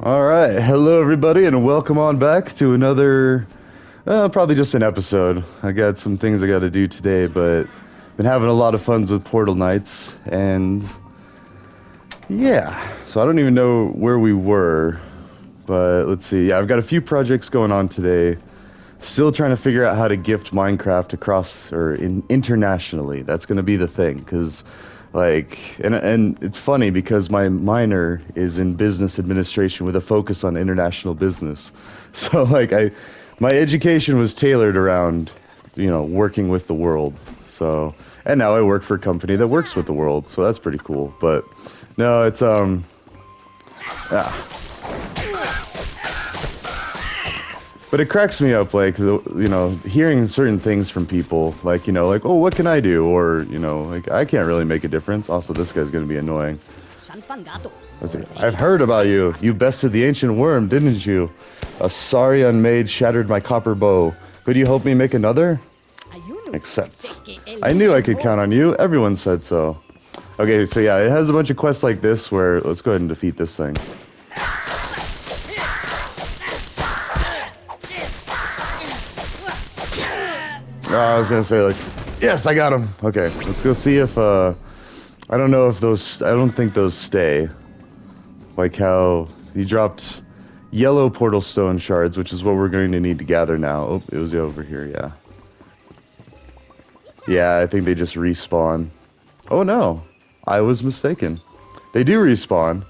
All right, hello everybody, and welcome on back to another, probably just an episode. I got some things I got to do today, but been having a lot of fun with Portal Nights, and yeah, so I don't even know where we were, but let's see. Yeah, I've got a few projects going on today. Still trying to figure out how to gift Minecraft across or internationally. That's going to be the thing, because and it's funny because my minor is in business administration with a focus on international business. So my education was tailored around, working with the world. So, and now I work for a company that works with the world. So that's pretty cool. But no, it's yeah. But it cracks me up, hearing certain things from people, oh, what can I do? Or, I can't really make a difference. Also, this guy's going to be annoying. I've heard about you. You bested the ancient worm, didn't you? A sorry unmade shattered my copper bow. Could you help me make another? Accept. I knew I could count on you. Everyone said so. Okay, so yeah, it has a bunch of quests like this where, let's go ahead and defeat this thing. I was gonna say, yes, I got him. Okay, let's go see if, I don't know if those, I don't think those stay. Like how he dropped yellow portal stone shards, which is what we're going to need to gather now. Oh, it was over here, yeah. Yeah, I think they just respawn. Oh no, I was mistaken. They do respawn.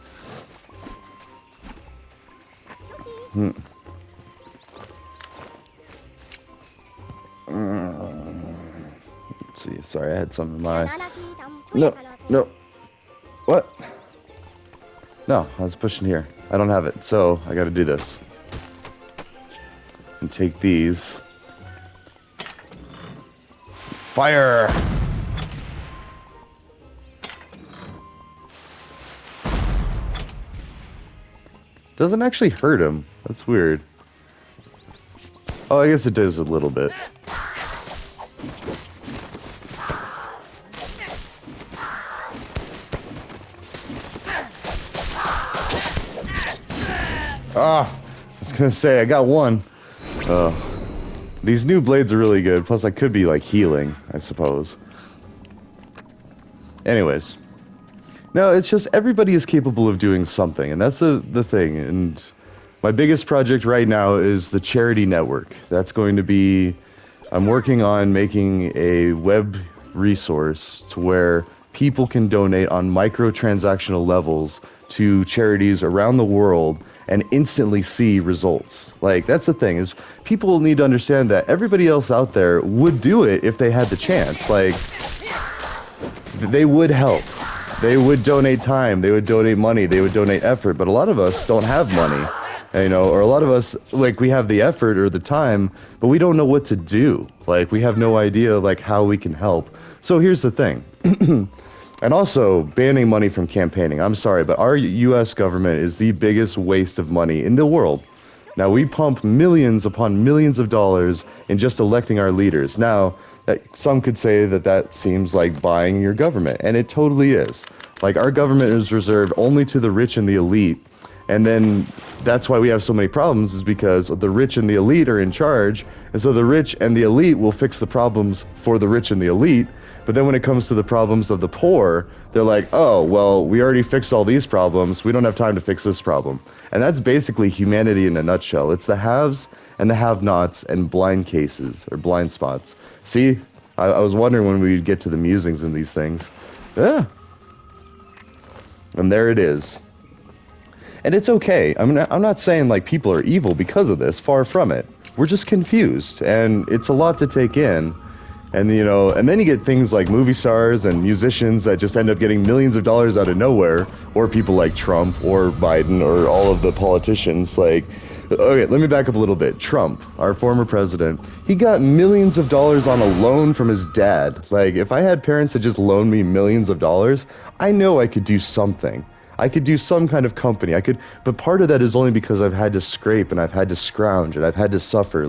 Let's see. Sorry, I had something in my... No. What? No, I was pushing here. I don't have it, so I gotta do this. And take these. Fire! Doesn't actually hurt him. That's weird. Oh, I guess it does a little bit. Ah, I was gonna say, I got one. These new blades are really good. Plus, I could be, healing, I suppose. Anyways. No, it's just everybody is capable of doing something, and that's the thing. And my biggest project right now is the charity network. That's going to be... I'm working on making a web resource to where people can donate on microtransactional levels to charities around the world and instantly see results. That's the thing, is people need to understand that everybody else out there would do it if they had the chance. They would help. They would donate time, they would donate money, they would donate effort, but a lot of us don't have money, or a lot of us, we have the effort or the time, but we don't know what to do. We have no idea, how we can help. So here's the thing. And also, banning money from campaigning. I'm sorry, but our U.S. government is the biggest waste of money in the world. Now, we pump millions upon millions of dollars in just electing our leaders. Now, some could say that seems like buying your government, and it totally is. Our government is reserved only to the rich and the elite, and then that's why we have so many problems, is because the rich and the elite are in charge, and so the rich and the elite will fix the problems for the rich and the elite, but then when it comes to the problems of the poor, they're like, oh, well, we already fixed all these problems, we don't have time to fix this problem. And that's basically humanity in a nutshell. It's the haves and the have-nots and blind cases, or blind spots. See, I was wondering when we'd get to the musings in these things. Yeah. And there it is. And it's okay. I mean, I'm not saying people are evil because of this, far from it. We're just confused, and it's a lot to take in. And, and then you get things like movie stars and musicians that just end up getting millions of dollars out of nowhere, or people like Trump or Biden or all of the politicians. Okay, let me back up a little bit. Trump, our former president, he got millions of dollars on a loan from his dad. If I had parents that just loaned me millions of dollars, I know I could do something. I could do some kind of company. But part of that is only because I've had to scrape and I've had to scrounge and I've had to suffer.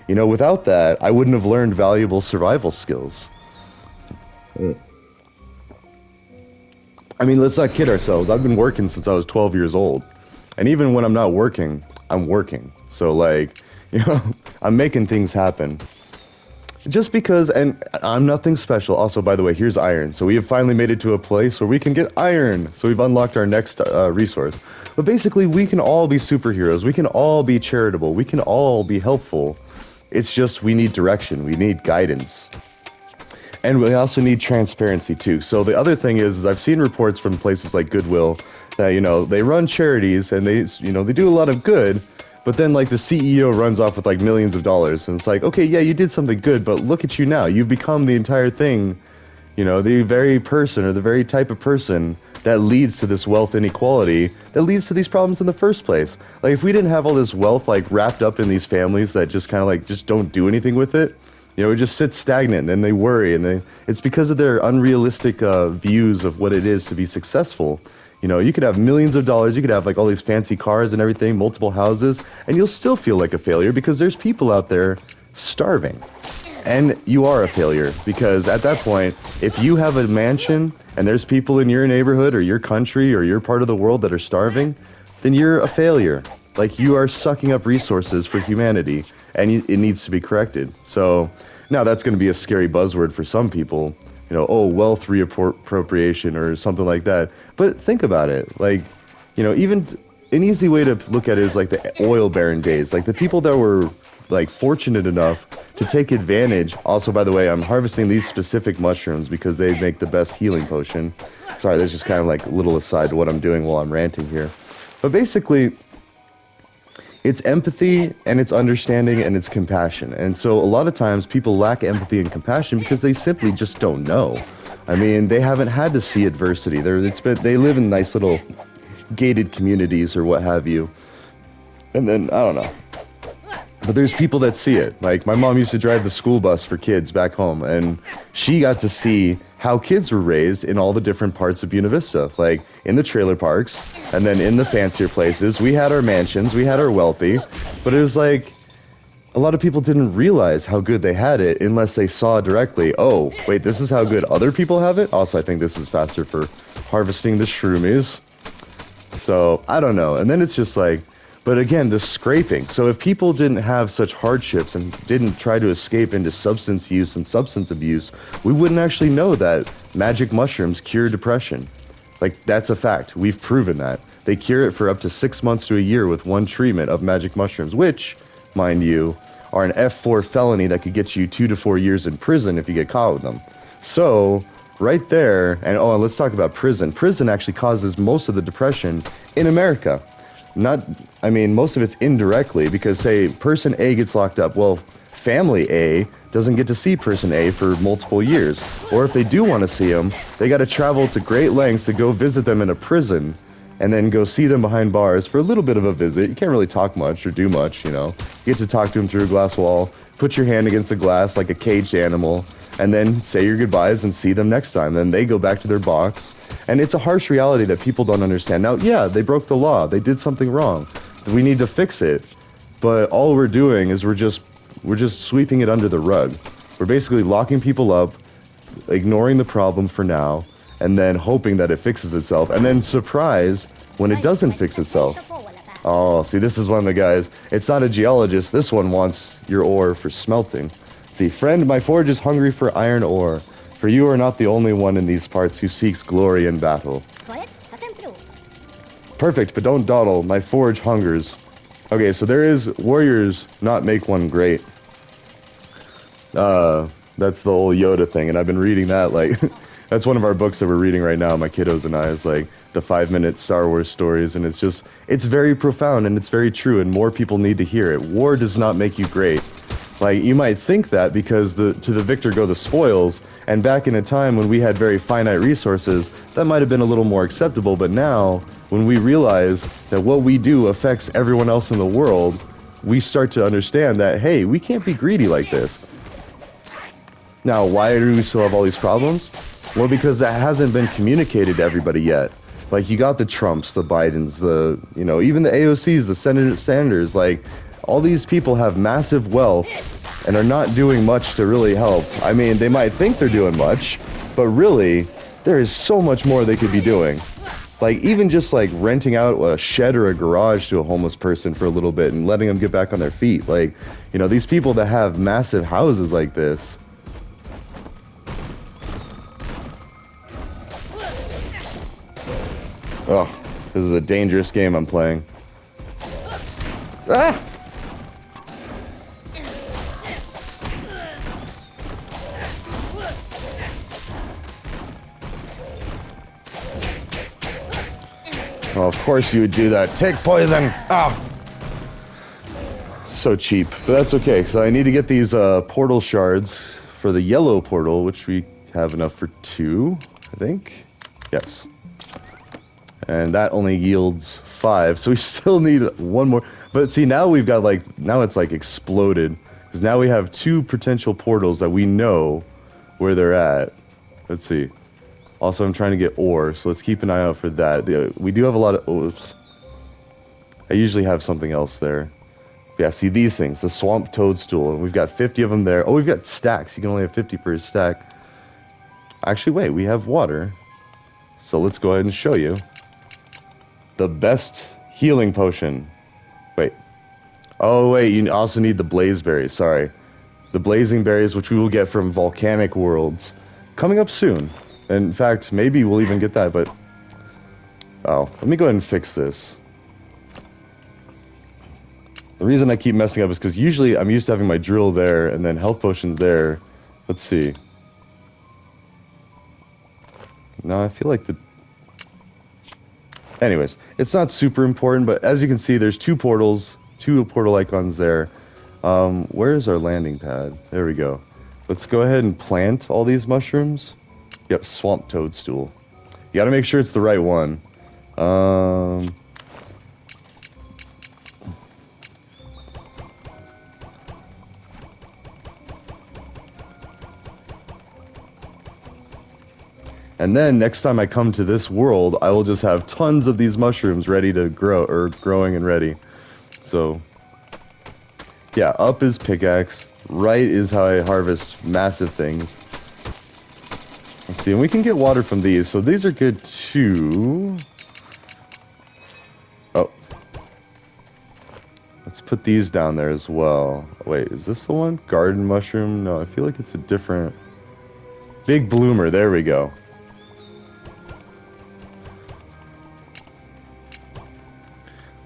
Without that, I wouldn't have learned valuable survival skills. I mean, let's not kid ourselves. I've been working since I was 12 years old. And even when I'm not working, I'm working. So like, you know, I'm making things happen. Just because, and I'm nothing special. Also, by the way, here's iron. So we have finally made it to a place where we can get iron. So we've unlocked our next resource. But basically, we can all be superheroes. We can all be charitable. We can all be helpful. It's just we need direction. We need guidance. And we also need transparency too. So the other thing is I've seen reports from places like Goodwill that, you know, they run charities and they, you know, they do a lot of good, but then like the CEO runs off with like millions of dollars and it's like, okay, yeah, you did something good, but look at you now. You've become the entire thing, you know, the very person or the very type of person that leads to this wealth inequality, that leads to these problems in the first place. Like if we didn't have all this wealth like wrapped up in these families that just kind of like just don't do anything with it, you know, it just sits stagnant and then they worry and it's because of their unrealistic views of what it is to be successful. You know, you could have millions of dollars, you could have like all these fancy cars and everything, multiple houses, and you'll still feel like a failure because there's people out there starving. And you are a failure because at that point, if you have a mansion and there's people in your neighborhood or your country or your part of the world that are starving, then you're a failure. Like you are sucking up resources for humanity and it needs to be corrected. So now that's going to be a scary buzzword for some people, you know, oh, wealth reappropriation or something like that. But think about it. Like, you know, even an easy way to look at it is like the oil baron days, like the people that were like fortunate enough to take advantage. Also, by the way, I'm harvesting these specific mushrooms because they make the best healing potion. Sorry, that's just kind of like a little aside to what I'm doing while I'm ranting here. But basically, it's empathy and it's understanding and it's compassion. And so a lot of times people lack empathy and compassion because they simply just don't know. I mean, they haven't had to see adversity. They live in nice little gated communities or what have you. And then, I don't know. But there's people that see it. Like my mom used to drive the school bus for kids back home and she got to see how kids were raised in all the different parts of Buena Vista, like in the trailer parks and then in the fancier places. We had our mansions, we had our wealthy, but it was like a lot of people didn't realize how good they had it unless they saw directly, oh, wait, this is how good other people have it? Also, I think this is faster for harvesting the shroomies. So, I don't know. And then it's just like, but again, the scraping. So if people didn't have such hardships and didn't try to escape into substance use and substance abuse, we wouldn't actually know that magic mushrooms cure depression. Like, that's a fact. We've proven that. They cure it for up to 6 months to a year with one treatment of magic mushrooms, which, mind you, are an F4 felony that could get you 2 to 4 years in prison if you get caught with them. So, right there, and let's talk about prison. Prison actually causes most of the depression in America. Most of it's indirectly because, say, person A gets locked up. Well, family A doesn't get to see person A for multiple years. Or if they do want to see them, they got to travel to great lengths to go visit them in a prison and then go see them behind bars for a little bit of a visit. You can't really talk much or do much, you know. You get to talk to them through a glass wall, put your hand against the glass like a caged animal, and then say your goodbyes and see them next time. Then they go back to their box. And it's a harsh reality that people don't understand. Now, yeah, they broke the law. They did something wrong. We need to fix it. But all we're doing is we're just sweeping it under the rug. We're basically locking people up, ignoring the problem for now, and then hoping that it fixes itself. And then surprise when it doesn't fix itself. Oh, see, this is one of the guys. It's not a geologist. This one wants your ore for smelting. See, friend, my forge is hungry for iron ore. For you are not the only one in these parts who seeks glory in battle. Perfect, but don't dawdle. My forge hungers. Okay, so there is warriors not make one great. That's the old Yoda thing, and I've been reading that, like, that's one of our books that we're reading right now, my kiddos and I, is like the 5-minute Star Wars stories, and it's very profound, and it's very true, and more people need to hear it. War does not make you great. Like, you might think that because to the victor go the spoils, and back in a time when we had very finite resources, that might have been a little more acceptable, but now, when we realize that what we do affects everyone else in the world, we start to understand that, hey, we can't be greedy like this. Now, why do we still have all these problems? Well, because that hasn't been communicated to everybody yet. Like, you got the Trumps, the Bidens, even the AOCs, the Sanders, like, all these people have massive wealth and are not doing much to really help. I mean, they might think they're doing much, but really, there is so much more they could be doing. Like, even just, like, renting out a shed or a garage to a homeless person for a little bit and letting them get back on their feet. Like, you know, these people that have massive houses like this. Oh, this is a dangerous game I'm playing. Ah! Oh, of course you would do that. Take poison! Ah! So cheap. But that's okay, because I need to get these portal shards for the yellow portal, which we have enough for 2, I think. Yes. And that only yields 5, so we still need 1 more. But see, now we've got, like, now it's, like, exploded. Because now we have 2 potential portals that we know where they're at. Let's see. Also, I'm trying to get ore, so let's keep an eye out for that. We do have a lot of... Oops. I usually have something else there. Yeah, see these things. The swamp toadstool. And we've got 50 of them there. Oh, we've got stacks. You can only have 50 per stack. Actually, wait. We have water. So let's go ahead and show you. The best healing potion. Wait. Oh, wait. You also need the blaze berries. Sorry. The blazing berries, which we will get from volcanic worlds. Coming up soon. In fact, maybe we'll even get that, but... Oh, let me go ahead and fix this. The reason I keep messing up is because usually I'm used to having my drill there and then health potions there. Let's see. No, I feel like the... Anyways, it's not super important, but as you can see, there's 2 portals, 2 portal icons there. Where's our landing pad? There we go. Let's go ahead and plant all these mushrooms. Yep, swamp toadstool. You gotta make sure it's the right one. And then next time I come to this world, I will just have tons of these mushrooms ready to grow, or growing and ready. So, yeah, up is pickaxe, right is how I harvest massive things. Let's see, and we can get water from these, so these are good too. Oh. Let's put these down there as well. Wait, is this the one? Garden mushroom? No, I feel like it's a different... Big bloomer, there we go.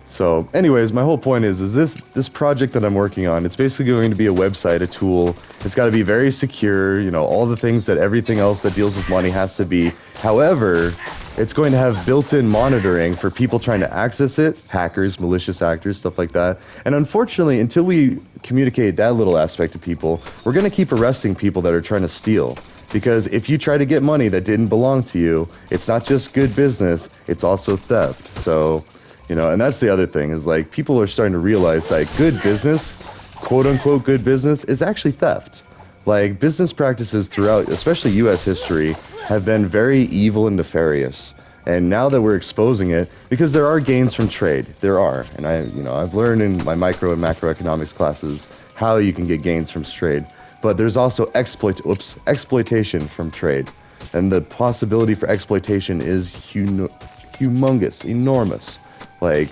So, anyways, my whole point is this project that I'm working on, it's basically going to be a website, a tool. It's got to be very secure, you know, all the things that everything else that deals with money has to be. However, it's going to have built-in monitoring for people trying to access it, hackers, malicious actors, stuff like that. And unfortunately, until we communicate that little aspect to people, we're going to keep arresting people that are trying to steal. Because if you try to get money that didn't belong to you, it's not just good business, it's also theft. So... You know, and that's the other thing, is like, people are starting to realize that good business, quote-unquote good business, is actually theft. Like, business practices throughout, especially U.S. history, have been very evil and nefarious. And now that we're exposing it, because there are gains from trade, there are. And I've learned in my micro and macroeconomics classes how you can get gains from trade. But there's also exploitation from trade. And the possibility for exploitation is humongous, enormous. Like,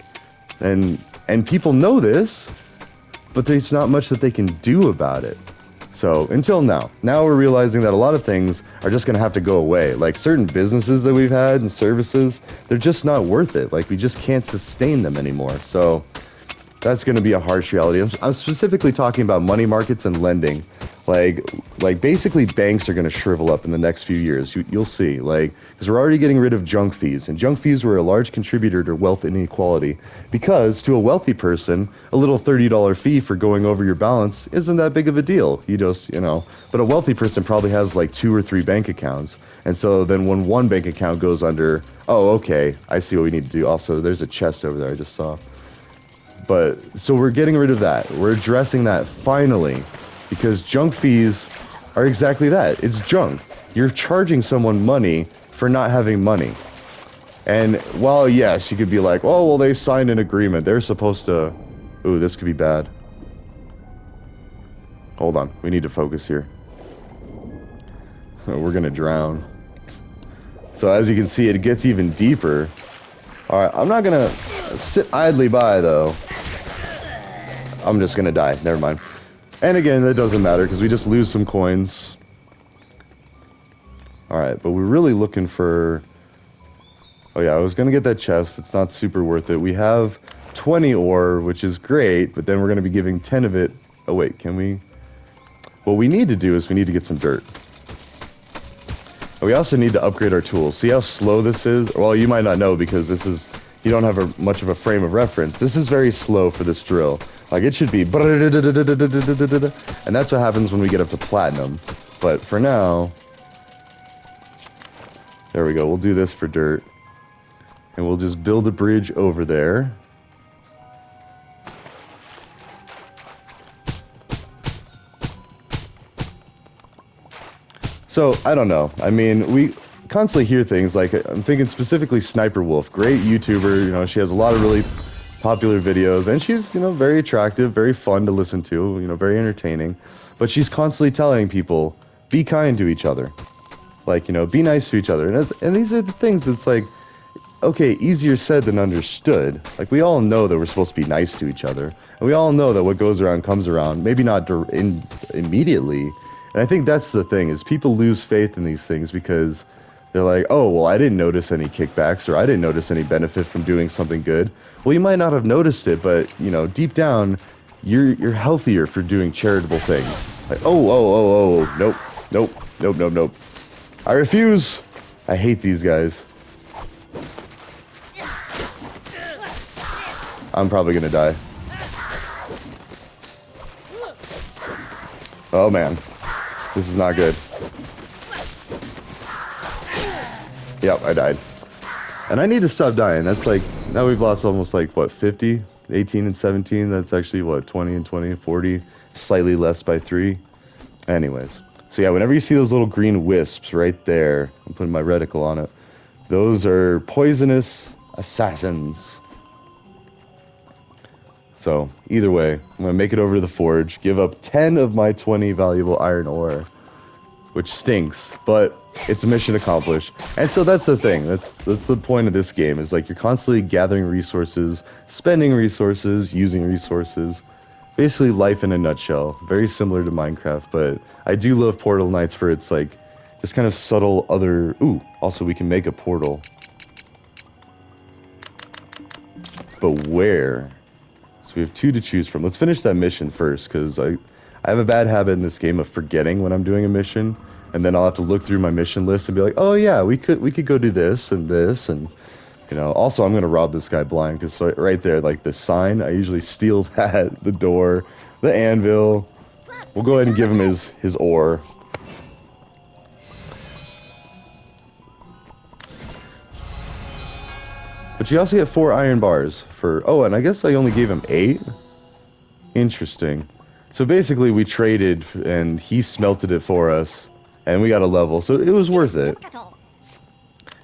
and people know this, but there's not much that they can do about it. So, until now we're realizing that a lot of things are just gonna have to go away. Like, certain businesses that we've had and services, they're just not worth it. Like, we just can't sustain them anymore. So, that's gonna be a harsh reality. I'm specifically talking about money markets and lending. Like basically banks are going to shrivel up in the next few years. You'll see, like, because we're already getting rid of junk fees, and junk fees were a large contributor to wealth inequality. Because to a wealthy person, a little $30 fee for going over your balance isn't that big of a deal. But a wealthy person probably has like 2 or 3 bank accounts, and so then when one bank account goes under, oh, okay, I see what we need to do. Also, there's a chest over there I just saw. But so we're getting rid of that. We're addressing that finally. Because junk fees are exactly that. It's junk. You're charging someone money for not having money. And while, yes, you could be like, oh, well, they signed an agreement. They're supposed to... Ooh, this could be bad. Hold on. We need to focus here. We're going to drown. So as you can see, it gets even deeper. Alright, I'm not gonna sit idly by, though. I'm just gonna die. Never mind. And again, that doesn't matter, because we just lose some coins. Alright, but we're really looking for... Oh yeah, I was gonna get that chest. It's not super worth it. We have 20 ore, which is great, but then we're gonna be giving 10 of it... Oh wait, can we... What we need to do is we need to get some dirt. And we also need to upgrade our tools. See how slow this is? Well, you might not know because this is... You don't have much of a frame of reference. This is very slow for this drill. Like, it should be... And that's what happens when we get up to platinum. But for now... There we go. We'll do this for dirt. And we'll just build a bridge over there. So, I don't know. I mean, we constantly hear things like, I'm thinking specifically Sniper Wolf. Great YouTuber, you know, she has a lot of really popular videos. And she's, you know, very attractive, very fun to listen to, you know, very entertaining. But she's constantly telling people, be kind to each other. Like, you know, be nice to each other. And these are the things that's like, okay, easier said than understood. Like, we all know that we're supposed to be nice to each other. And we all know that what goes around comes around. Maybe not immediately. And I think that's the thing, is people lose faith in these things because they're like, oh, well, I didn't notice any kickbacks, or I didn't notice any benefit from doing something good. Well, you might not have noticed it, but, you know, deep down, you're healthier for doing charitable things. Like, oh, nope. I refuse. I hate these guys. I'm probably gonna die. Oh man, this is not good. Yep, I died. And I need to stop dying. That's like, now we've lost almost like, what, 50? 18 and 17, that's actually, what, 20 and 20, 40? Slightly less by 3. Anyways. So yeah, whenever you see those little green wisps right there, I'm putting my reticle on it, those are poisonous assassins. So, either way, I'm going to make it over to the forge, give up 10 of my 20 valuable iron ore, which stinks, but it's a mission accomplished. And so that's the thing, that's the point of this game, is like you're constantly gathering resources, spending resources, using resources. Basically life in a nutshell. Very similar to Minecraft, but I do love Portal Knights for its like, just kind of subtle other... Ooh, also we can make a portal. But where? So we have 2 to choose from. Let's finish that mission first, because I have a bad habit in this game of forgetting when I'm doing a mission, and then I'll have to look through my mission list and be like, oh yeah, we could go do this, and you know, also I'm gonna rob this guy blind, because right there, like the sign, I usually steal that, the door, the anvil. We'll go ahead and give him his ore. But you also get 4 iron bars for, oh, and I guess I only gave him 8? Interesting. So basically we traded, and he smelted it for us, and we got a level, so it was worth it.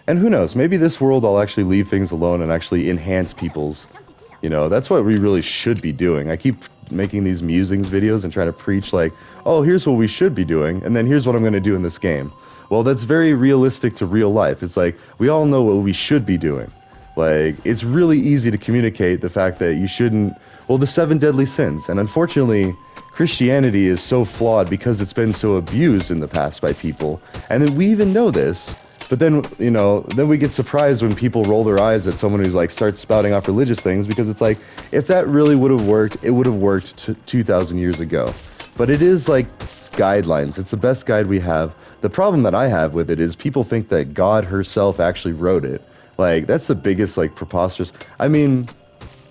And who knows, maybe this world I'll actually leave things alone and actually enhance people's, you know, that's what we really should be doing. I keep making these musings videos and trying to preach like, oh, here's what we should be doing, and then here's what I'm going to do in this game. Well, that's very realistic to real life. It's like, we all know what we should be doing. Like, it's really easy to communicate the fact that you shouldn't, well, the 7 deadly sins. And unfortunately, Christianity is so flawed because it's been so abused in the past by people. And then we even know this. But then, you know, then we get surprised when people roll their eyes at someone who's like starts spouting off religious things, because it's like, if that really would have worked, it would have worked 2,000 years ago. But it is like guidelines. It's the best guide we have. The problem that I have with it is people think that God herself actually wrote it. Like, that's the biggest, like, preposterous... I mean,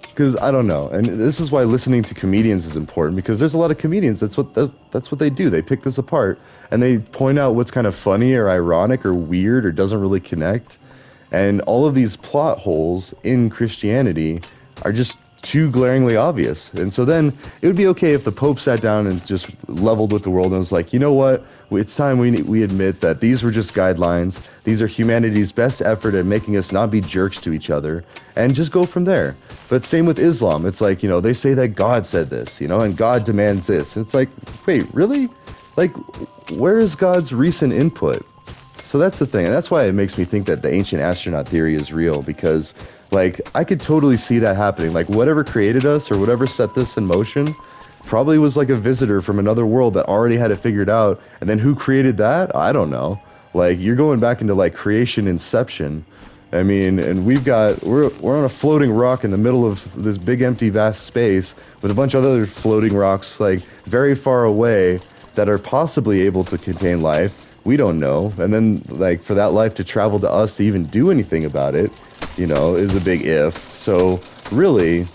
because I don't know. And this is why listening to comedians is important, because there's a lot of comedians, that's what they do. They pick this apart, and they point out what's kind of funny or ironic or weird or doesn't really connect. And all of these plot holes in Christianity are just too glaringly obvious. And so then it would be okay if the Pope sat down and just leveled with the world and was like, you know what? It's time we admit that these were just guidelines. These are humanity's best effort at making us not be jerks to each other, and just go from there. But same with Islam. It's like, you know, they say that God said this, you know, and God demands this. It's like, wait, really? Like, where is God's recent input? So that's the thing, and that's why it makes me think that the ancient astronaut theory is real, because Like, I could totally see that happening. Like, whatever created us or whatever set this in motion probably was like a visitor from another world that already had it figured out. And then who created that? I don't know. Like, you're going back into like creation inception. I mean, and we're on a floating rock in the middle of this big empty vast space with a bunch of other floating rocks like very far away that are possibly able to contain life. We don't know. And then like for that life to travel to us to even do anything about it, you know, is a big if. So really,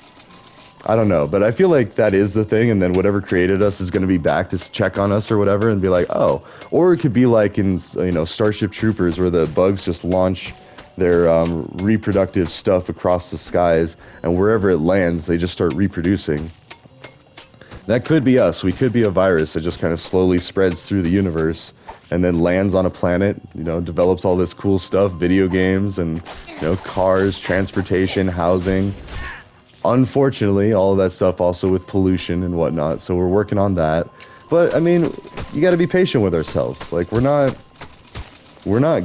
I don't know, but I feel like that is the thing, and then whatever created us is going to be back to check on us or whatever and be like, oh. Or it could be like in, you know, Starship Troopers where the bugs just launch their reproductive stuff across the skies, and wherever it lands, they just start reproducing. That could be us. We could be a virus that just kind of slowly spreads through the universe and then lands on a planet, you know, develops all this cool stuff, video games and, you know, cars, transportation, housing. Unfortunately, all of that stuff also with pollution and whatnot, so we're working on that. But, I mean, you gotta be patient with ourselves. Like, we're not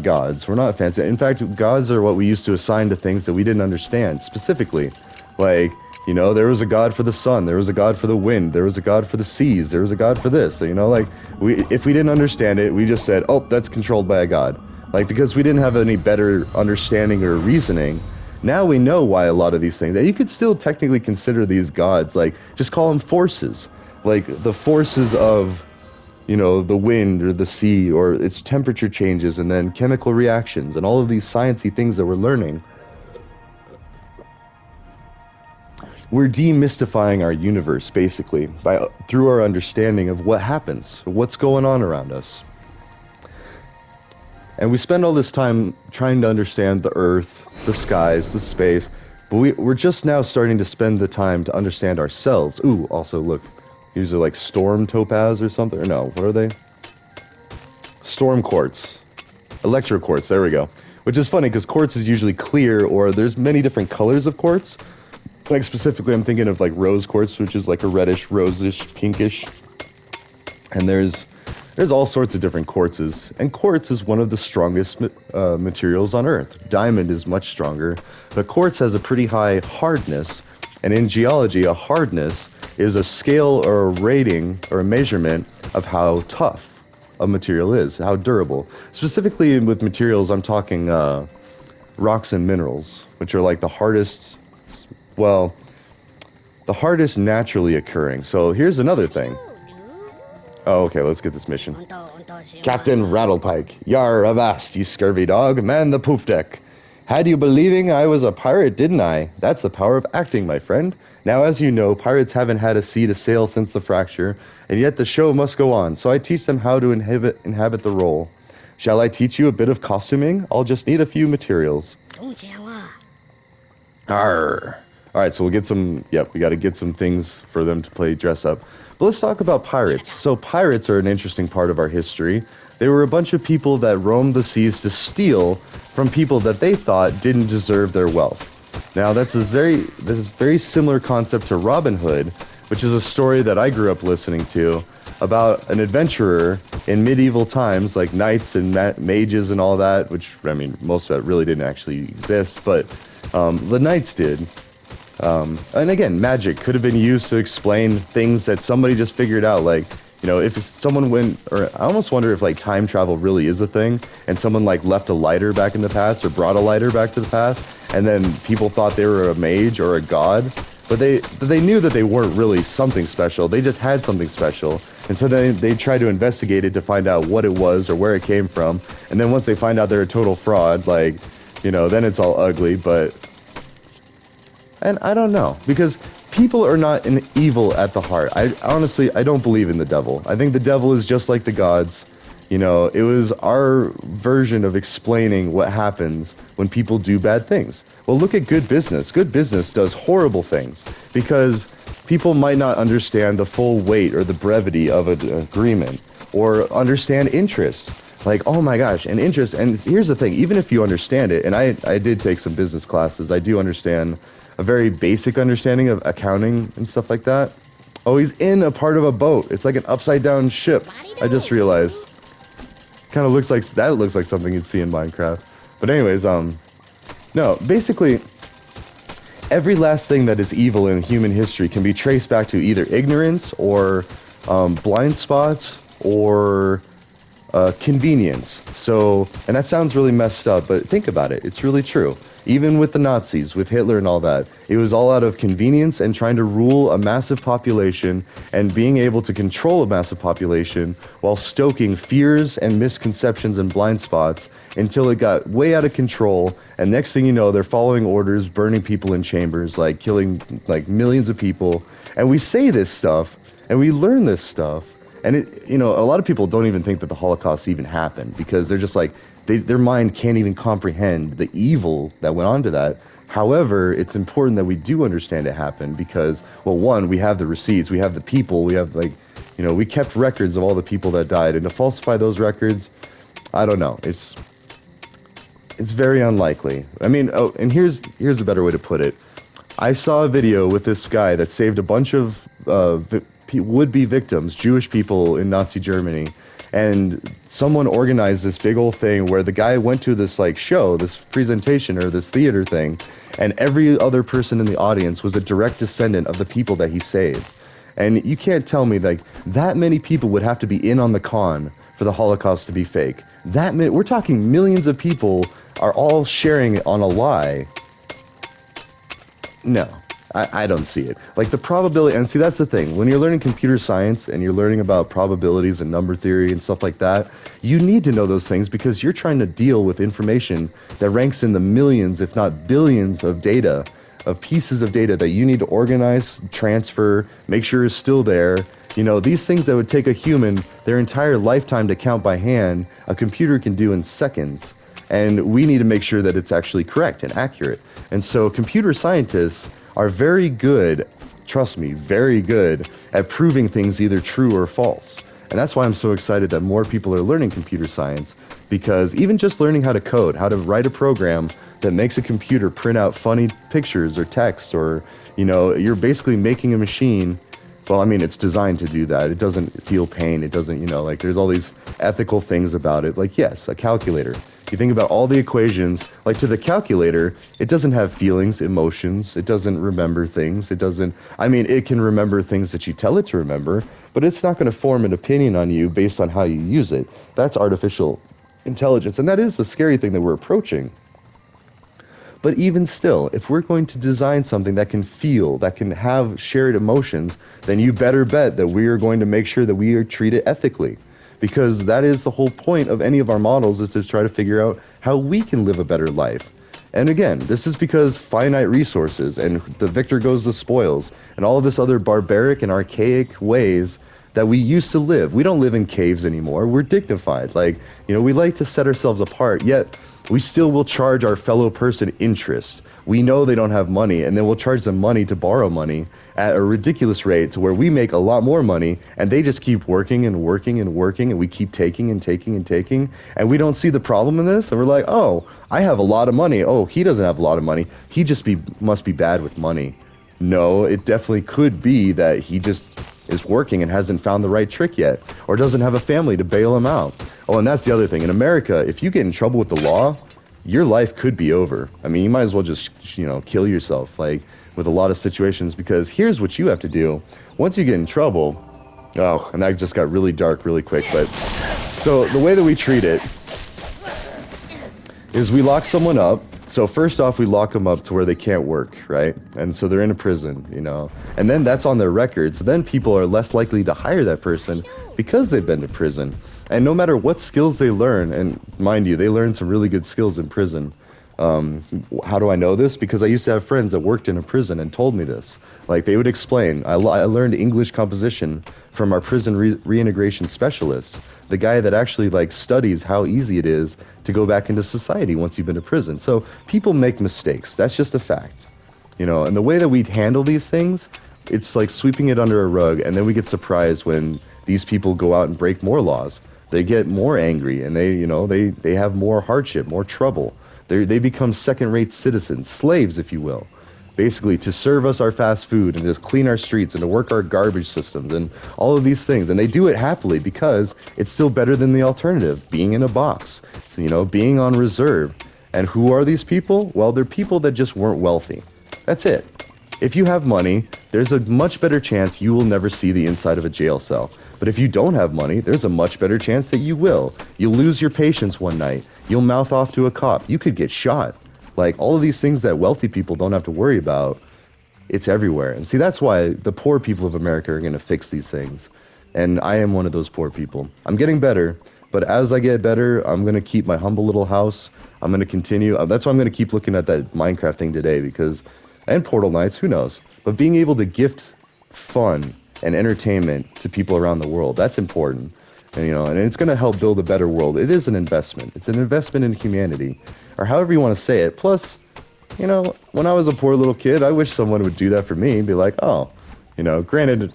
gods. We're not fancy. In fact, gods are what we used to assign to things that we didn't understand, specifically. Like, you know, there was a god for the sun, there was a god for the wind, there was a god for the seas, there was a god for this. You know, like, if we didn't understand it, we just said, oh, that's controlled by a god. Like, because we didn't have any better understanding or reasoning. Now we know why a lot of these things, that you could still technically consider these gods, like, just call them forces. Like, the forces of, you know, the wind or the sea or its temperature changes and then chemical reactions and all of these sciencey things that we're learning. We're demystifying our universe, basically, through our understanding of what happens, what's going on around us. And we spend all this time trying to understand the Earth, the skies, the space, but we're just now starting to spend the time to understand ourselves. Ooh, also look, these are like storm topaz or something, or no, what are they? Storm quartz. Electro quartz, there we go. Which is funny, because quartz is usually clear, or there's many different colors of quartz. Like specifically, I'm thinking of like rose quartz, which is like a reddish, rosish, pinkish. And there's all sorts of different quartzes. And quartz is one of the strongest materials on Earth. Diamond is much stronger, but quartz has a pretty high hardness. And in geology, a hardness is a scale or a rating or a measurement of how tough a material is, how durable. Specifically with materials, I'm talking rocks and minerals, which are like the hardest, well, the hardest naturally occurring. So here's another thing. Oh, okay, let's get this mission. Captain Rattlepike, yar avast, you scurvy dog, man the poop deck. Had you believing I was a pirate, didn't I? That's the power of acting, my friend. Now, as you know, pirates haven't had a sea to sail since the fracture, and yet the show must go on, so I teach them how to inhabit the role. Shall I teach you a bit of costuming? I'll just need a few materials. Arr. Alright, so we'll get some, we gotta get some things for them to play dress up. But let's talk about pirates. So pirates are an interesting part of our history. They were a bunch of people that roamed the seas to steal from people that they thought didn't deserve their wealth. Now, that's a very similar concept to Robin Hood, which is a story that I grew up listening to about an adventurer in medieval times, like knights and mages and all that, which, I mean, most of that really didn't actually exist, but the knights did. And again, magic could have been used to explain things that somebody just figured out, like, you know, if someone went, or I almost wonder if like time travel really is a thing, and someone like left a lighter back in the past or brought a lighter back to the past, and then people thought they were a mage or a god, but they knew that they weren't really something special. They just had something special, and so then they tried to investigate it to find out what it was or where it came from, and then once they find out they're a total fraud, like, you know, then it's all ugly. But, and I don't know, because people are not an evil at the heart. I don't believe in the devil. I think the devil is just like the gods. You know, it was our version of explaining what happens when people do bad things. Well, look at good business. Good business does horrible things because people might not understand the full weight or the brevity of an agreement or understand interest. Like, oh my gosh, and interest. And here's the thing, even if you understand it, and I did take some business classes, I do understand a very basic understanding of accounting and stuff like that. Oh, he's in a part of a boat. It's like an upside down ship. I just realized. Kind of looks like something you'd see in Minecraft. But anyways, no, basically, every last thing that is evil in human history can be traced back to either ignorance or blind spots or convenience. So, and that sounds really messed up, but think about it. It's really true. Even with the Nazis, with Hitler and all that, it was all out of convenience and trying to rule a massive population and being able to control a massive population while stoking fears and misconceptions and blind spots until it got way out of control. And next thing you know, they're following orders, burning people in chambers, like killing like millions of people. And we say this stuff and we learn this stuff. And it, you know, a lot of people don't even think that the Holocaust even happened because they're just like, their mind can't even comprehend the evil that went on to that. However, it's important that we do understand it happened because, well, one, we have the receipts, we have the people, we have like, you know, we kept records of all the people that died, and to falsify those records, I don't know. It's very unlikely. I mean, oh, and here's a better way to put it. I saw a video with this guy that saved a bunch of would-be victims, Jewish people in Nazi Germany, and someone organized this big old thing where the guy went to this like show, this presentation or this theater thing, and every other person in the audience was a direct descendant of the people that he saved. And you can't tell me like that many people would have to be in on the con for the Holocaust to be fake. We're talking millions of people are all sharing on a lie. No. I don't see it. Like the probability, and see that's the thing, when you're learning computer science and you're learning about probabilities and number theory and stuff like that, you need to know those things because you're trying to deal with information that ranks in the millions, if not billions of data, of pieces of data that you need to organize, transfer, make sure is still there. You know, these things that would take a human their entire lifetime to count by hand, a computer can do in seconds. And we need to make sure that it's actually correct and accurate. And so computer scientists are very good, trust me, very good at proving things either true or false. And that's why I'm so excited that more people are learning computer science, because even just learning how to code, how to write a program that makes a computer print out funny pictures or text, or, you know, you're basically making a machine. Well, I mean, it's designed to do that. It doesn't feel pain. It doesn't, you know, like there's all these ethical things about it. Like, yes, a calculator. You think about all the equations, like to the calculator, it doesn't have feelings, emotions, it doesn't remember things, it doesn't, I mean, it can remember things that you tell it to remember, but it's not going to form an opinion on you based on how you use it. That's artificial intelligence, and that is the scary thing that we're approaching. But even still, if we're going to design something that can feel, that can have shared emotions, then you better bet that we are going to make sure that we are treated ethically. Because that is the whole point of any of our models, is to try to figure out how we can live a better life. And again, this is because finite resources and the victor goes the spoils and all of this other barbaric and archaic ways that we used to live. We don't live in caves anymore. We're dignified. Like, you know, we like to set ourselves apart, yet we still will charge our fellow person interest. We know they don't have money, and then we'll charge them money to borrow money at a ridiculous rate to where we make a lot more money, and they just keep working and working and working, and we keep taking and taking and taking, and we don't see the problem in this, and we're like, oh, I have a lot of money. Oh, he doesn't have a lot of money. He just must be bad with money. No, it definitely could be that he just is working and hasn't found the right trick yet, or doesn't have a family to bail him out. Oh, and that's the other thing. In America, if you get in trouble with the law, your life could be over. I mean, you might as well just, you know, kill yourself, like, with a lot of situations, because here's what you have to do. Once you get in trouble, oh, and that just got really dark really quick, but, so the way that we treat it is we lock someone up. So first off, we lock them up to where they can't work, right? And so they're in a prison, you know, and then that's on their record. So then people are less likely to hire that person because they've been to prison. And no matter what skills they learn, and mind you, they learn some really good skills in prison. How do I know this? Because I used to have friends that worked in a prison and told me this. Like, they would explain, I learned English composition from our prison reintegration specialist, the guy that actually like studies how easy it is to go back into society once you've been to prison. So people make mistakes. That's just a fact, you know. And the way that we handle these things, it's like sweeping it under a rug, and then we get surprised when these people go out and break more laws. They get more angry, and they, you know, they have more hardship, more trouble. They become second-rate citizens, slaves, if you will, basically to serve us our fast food and to clean our streets and to work our garbage systems and all of these things. And they do it happily because it's still better than the alternative, being in a box, you know, being on reserve. And who are these people? Well, they're people that just weren't wealthy. That's it. If you have money, there's a much better chance you will never see the inside of a jail cell. But if you don't have money, there's a much better chance that you will. You'll lose your patience one night. You'll mouth off to a cop. You could get shot. Like, all of these things that wealthy people don't have to worry about, it's everywhere. And see, that's why the poor people of America are going to fix these things. And I am one of those poor people. I'm getting better, but as I get better, I'm going to keep my humble little house. I'm going to continue. That's why I'm going to keep looking at that Minecraft thing today, because, and Portal Nights, who knows? But being able to gift fun and entertainment to people around the world, that's important. And, and it's going to help build a better world. It is an investment. It's an investment in humanity, or however you want to say it. Plus, when I was a poor little kid, I wish someone would do that for me and be like, oh, granted,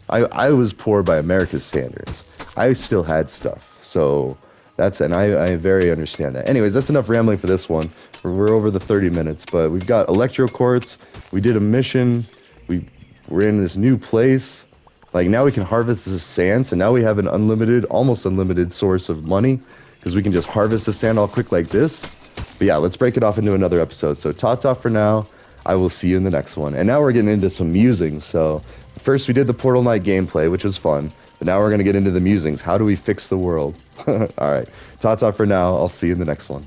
I was poor by America's standards. I still had stuff. So and I very understand that. Anyways, that's enough rambling for this one. We're over the 30 minutes, but we've got electro quartz. We did a mission. We're in this new place. Like, now we can harvest the sand. So now we have an almost unlimited source of money, because we can just harvest the sand all quick like this. But yeah, let's break it off into another episode. So ta-ta for now. I will see you in the next one. And now we're getting into some musings. So first we did the Portal Knight gameplay, which was fun. But now we're going to get into the musings. How do we fix the world? All right. Ta-ta for now. I'll see you in the next one.